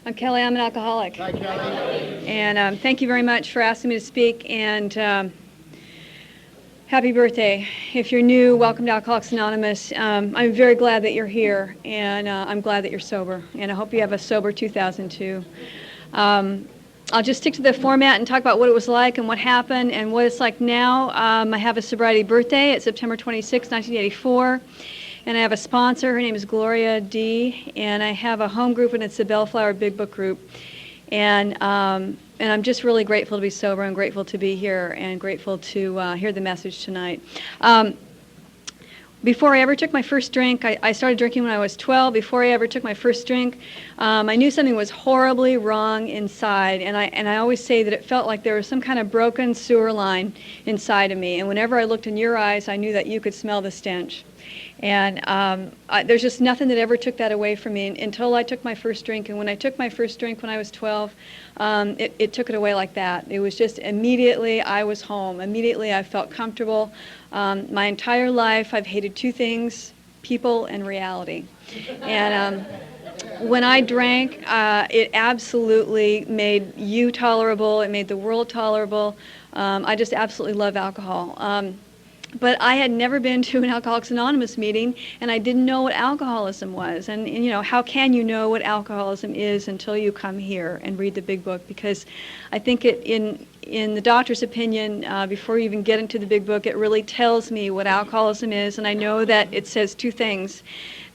I'm Kelly. I'm an alcoholic. Hi, Kelly. And thank you very much for asking me to speak. And happy birthday. If you're new, welcome to Alcoholics Anonymous. I'm very glad that you're here, and I'm glad that you're sober. And I hope you have a sober 2002. I'll just stick to the format and talk about what it was like and what happened and what it's like now. I have a sobriety birthday. It's September 26, 1984. And I have a sponsor. Her name is Gloria D. And I have a home group, and it's the Bellflower Big Book Group. And I'm just really grateful to be sober. I'm grateful to be here and grateful to hear the message tonight. Before I ever took my first drink, I started drinking when I was 12. Before I ever took my first drink, I knew something was horribly wrong inside, and I always say that it felt like there was some kind of broken sewer line inside of me. And whenever I looked in your eyes, I knew that you could smell the stench. And there's just nothing that ever took that away from me until I took my first drink. And when I took my first drink when I was 12, it took it away like that. It was just immediately I was home. Immediately I felt comfortable. My entire life I've hated two things: people and reality. And when I drank, it absolutely made you tolerable. It made the world tolerable. I just absolutely love alcohol. But I had never been to an Alcoholics Anonymous meeting, and I didn't know what alcoholism was. And you know, how can you know what alcoholism is until you come here and read the big book? Because I think in the doctor's opinion, before you even get into the big book, it really tells me what alcoholism is. And I know that it says two things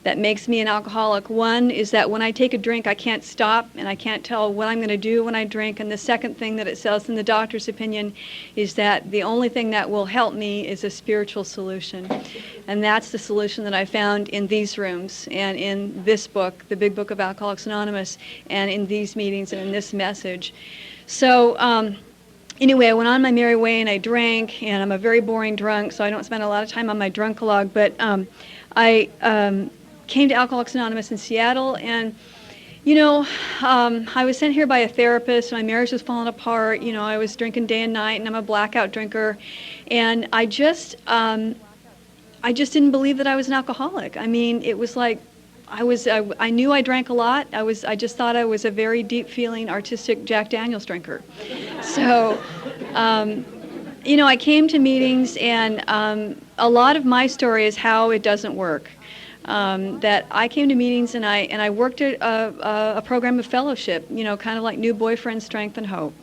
that makes me an alcoholic. One is that when I take a drink, I can't stop, and I can't tell what I'm going to do when I drink. And the second thing that it says in the doctor's opinion is that the only thing that will help me is a spiritual solution. And that's the solution that I found in these rooms and in this book, the Big Book of Alcoholics Anonymous, and in these meetings and in this message. So anyway, I went on my merry way and I drank, and I'm a very boring drunk, so I don't spend a lot of time on my drunk-a-log, but I came to Alcoholics Anonymous in Seattle, and you know, I was sent here by a therapist. My marriage was falling apart. You know, I was drinking day and night, and I'm a blackout drinker, and I just didn't believe that I was an alcoholic. I mean, it was like I knew I drank a lot. I just thought I was a very deep feeling artistic Jack Daniels drinker. So you know, I came to meetings, and a lot of my story is how it doesn't work. That I came to meetings, and I worked at a program of fellowship, you know, kind of like New Boyfriend, Strength and Hope.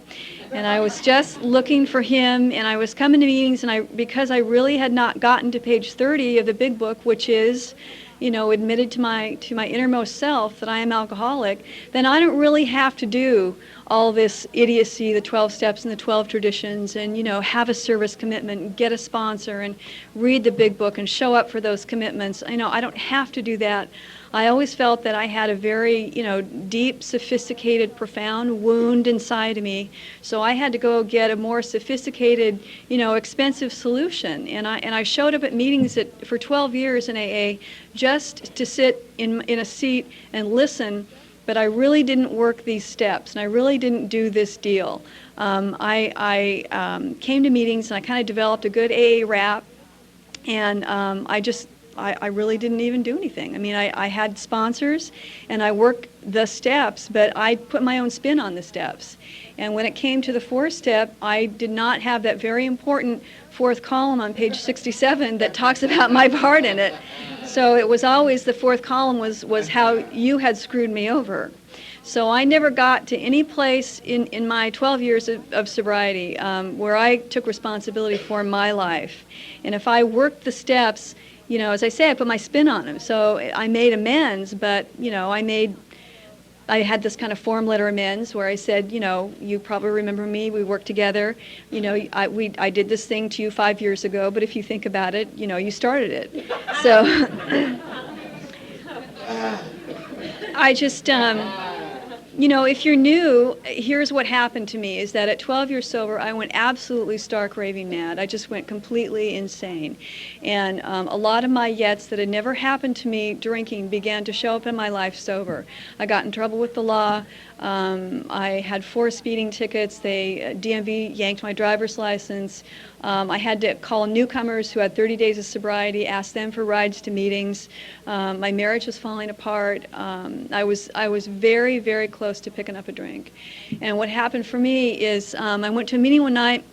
And I was just looking for him, and I was coming to meetings, and because I really had not gotten to page 30 of the big book, which is, you know, admitted to my innermost self that I am alcoholic, then I don't really have to do all this idiocy, the 12 steps and the 12 traditions, and, you know, have a service commitment and get a sponsor and read the big book and show up for those commitments. You know, I don't have to do that. I always felt that I had a very, you know, deep, sophisticated, profound wound inside of me. So I had to go get a more sophisticated, you know, expensive solution. And I showed up at meetings for 12 years in AA just to sit in a seat and listen. But I really didn't work these steps, and I really didn't do this deal. I came to meetings, and I kind of developed a good AA rap, and I really didn't even do anything. I mean, I had sponsors, and I worked the steps, but I put my own spin on the steps. And when it came to the fourth step, I did not have that very important fourth column on page 67 that talks about my part in it. So it was always the fourth column was how you had screwed me over. So I never got to any place in my 12 years of sobriety where I took responsibility for my life. And if I worked the steps, you know, as I say, I put my spin on them. So I made amends, but, you know, I had this kind of form letter amends where I said, you know, you probably remember me, we worked together, you know, I did this thing to you 5 years ago, but if you think about it, you know, you started it. So I just, you know, if you're new, here's what happened to me, is that at 12 years sober, I went absolutely stark raving mad. I just went completely insane. And a lot of my yets that had never happened to me drinking began to show up in my life sober. I got in trouble with the law. I had 4 speeding tickets. DMV yanked my driver's license. I had to call newcomers who had 30 days of sobriety, ask them for rides to meetings. My marriage was falling apart. I was very, very close close to picking up a drink. And what happened for me is I went to a meeting one night,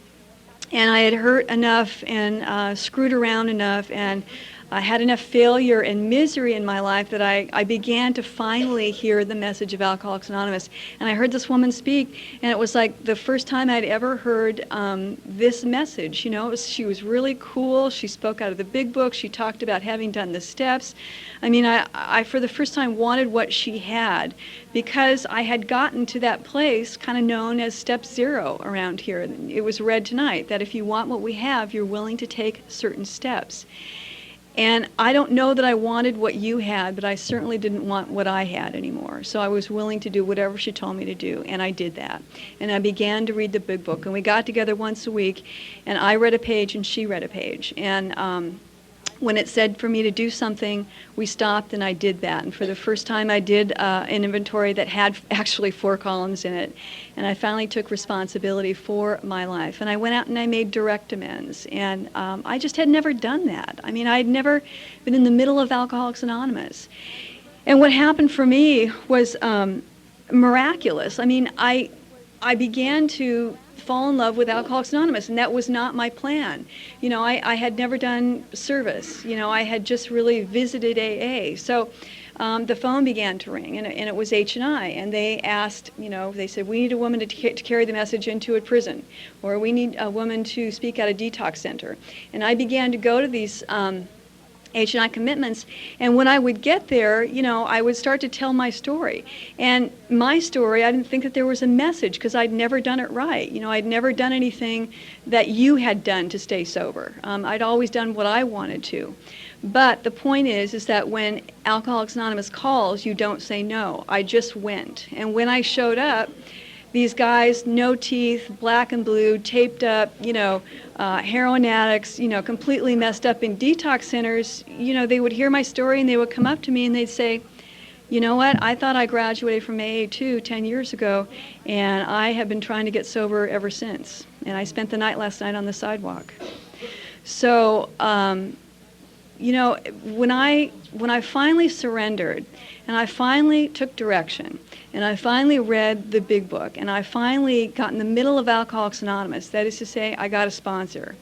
and I had hurt enough and screwed around enough, and I had enough failure and misery in my life that I began to finally hear the message of Alcoholics Anonymous. And I heard this woman speak, and it was like the first time I'd ever heard this message. You know, she was really cool. She spoke out of the big book. She talked about having done the steps. I mean, I for the first time wanted what she had, because I had gotten to that place kind of known as step 0 around here. It was read tonight that if you want what we have, you're willing to take certain steps. And I don't know that I wanted what you had, but I certainly didn't want what I had anymore. So I was willing to do whatever she told me to do, and I did that. And I began to read the big book, and we got together once a week, and I read a page and she read a page. And when it said for me to do something, we stopped and I did that. And for the first time I did an inventory that had actually 4 columns in it. And I finally took responsibility for my life. And I went out and I made direct amends. And I just had never done that. I mean, I had never been in the middle of Alcoholics Anonymous. And what happened for me was miraculous. I mean, I began to fall in love with Alcoholics Anonymous, and that was not my plan. You know, I had never done service. You know, I had just really visited AA. So the phone began to ring, and it was H&I, and they asked, you know, they said, we need a woman to carry the message into a prison, or we need a woman to speak at a detox center. And I began to go to these H&I commitments, and when I would get there, you know, I would start to tell my story. And my story, I didn't think that there was a message, because I'd never done it right. You know, I'd never done anything that you had done to stay sober. I'd always done what I wanted to. But the point is that when Alcoholics Anonymous calls, you don't say no. I just went. And when I showed up, these guys, no teeth, black and blue, taped up, you know, heroin addicts, you know, completely messed up in detox centers, you know, they would hear my story and they would come up to me and they'd say, you know what, I thought I graduated from AA too 10 years ago, and I have been trying to get sober ever since. And I spent the night last night on the sidewalk. So, you know, when I finally surrendered, and I finally took direction, and I finally read the big book, and I finally got in the middle of Alcoholics Anonymous, that is to say, I got a sponsor.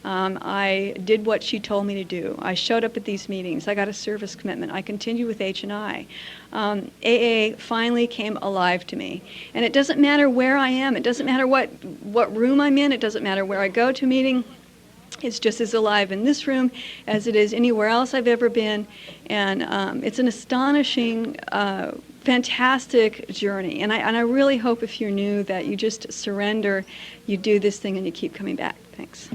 I did what she told me to do. I showed up at these meetings. I got a service commitment. I continued with H&I. AA finally came alive to me. And it doesn't matter where I am. It doesn't matter what room I'm in. It doesn't matter where I go to a meeting. It's just as alive in this room as it is anywhere else I've ever been. And it's an astonishing, fantastic journey. And I really hope if you're new that you just surrender, you do this thing, and you keep coming back. Thanks.